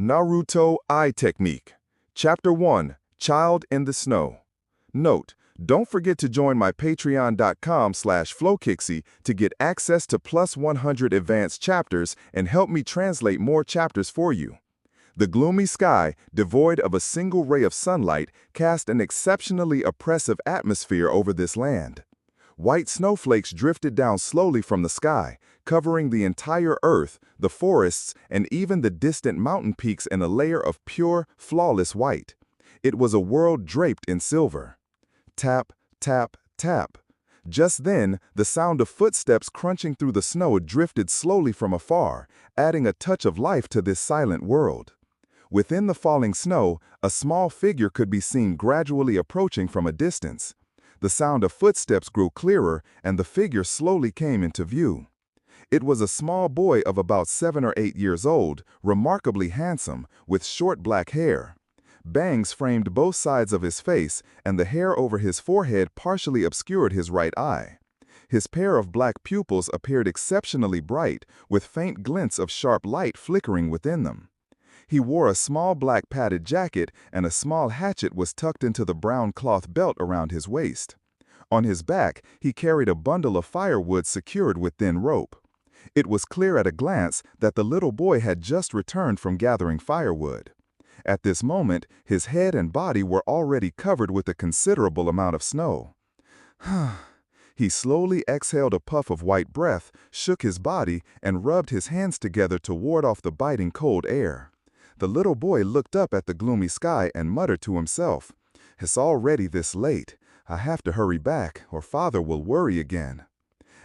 Naruto Eye Technique. Chapter 1, Child in the Snow. Note, don't forget to join my patreon.com/flowkixie to get access to plus 100 advanced chapters and help me translate more chapters for you. The gloomy sky, devoid of a single ray of sunlight, cast an exceptionally oppressive atmosphere over this land. White snowflakes drifted down slowly from the sky, covering the entire earth, the forests, and even the distant mountain peaks in a layer of pure, flawless white. It was a world draped in silver. Tap, tap, tap. Just then, the sound of footsteps crunching through the snow drifted slowly from afar, adding a touch of life to this silent world. Within the falling snow, a small figure could be seen gradually approaching from a distance. The sound of footsteps grew clearer, and the figure slowly came into view. It was a small boy of about 7 or 8 years old, remarkably handsome, with short black hair. Bangs framed both sides of his face, and the hair over his forehead partially obscured his right eye. His pair of black pupils appeared exceptionally bright, with faint glints of sharp light flickering within them. He wore a small black padded jacket, and a small hatchet was tucked into the brown cloth belt around his waist. On his back, he carried a bundle of firewood secured with thin rope. It was clear at a glance that the little boy had just returned from gathering firewood. At this moment, his head and body were already covered with a considerable amount of snow. He slowly exhaled a puff of white breath, shook his body, and rubbed his hands together to ward off the biting cold air. The little boy looked up at the gloomy sky and muttered to himself, "It's already this late. I have to hurry back, or father will worry again."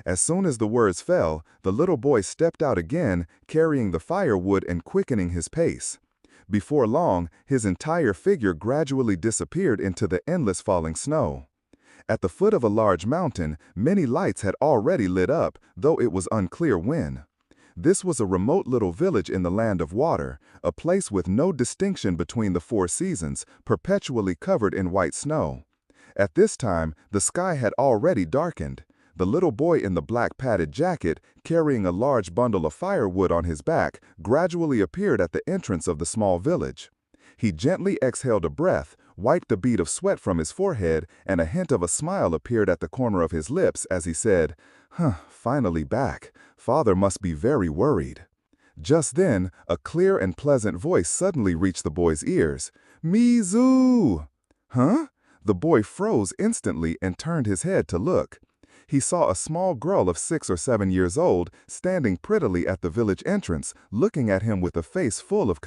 As soon as the words fell, the little boy stepped out again, carrying the firewood and quickening his pace. Before long, his entire figure gradually disappeared into the endless falling snow. At the foot of a large mountain, many lights had already lit up, though it was unclear when. This was a remote little village in the land of water, a place with no distinction between the 4 seasons, perpetually covered in white snow. At this time, the sky had already darkened. The little boy in the black padded jacket, carrying a large bundle of firewood on his back, gradually appeared at the entrance of the small village. He gently exhaled a breath, wiped a bead of sweat from his forehead, and a hint of a smile appeared at the corner of his lips as he said, "Finally back. Father must be very worried." Just then, a clear and pleasant voice suddenly reached the boy's ears. "Mizu!" "Huh?" The boy froze instantly and turned his head to look. He saw a small girl of 6 or 7 years old standing prettily at the village entrance, looking at him with a face full of concern.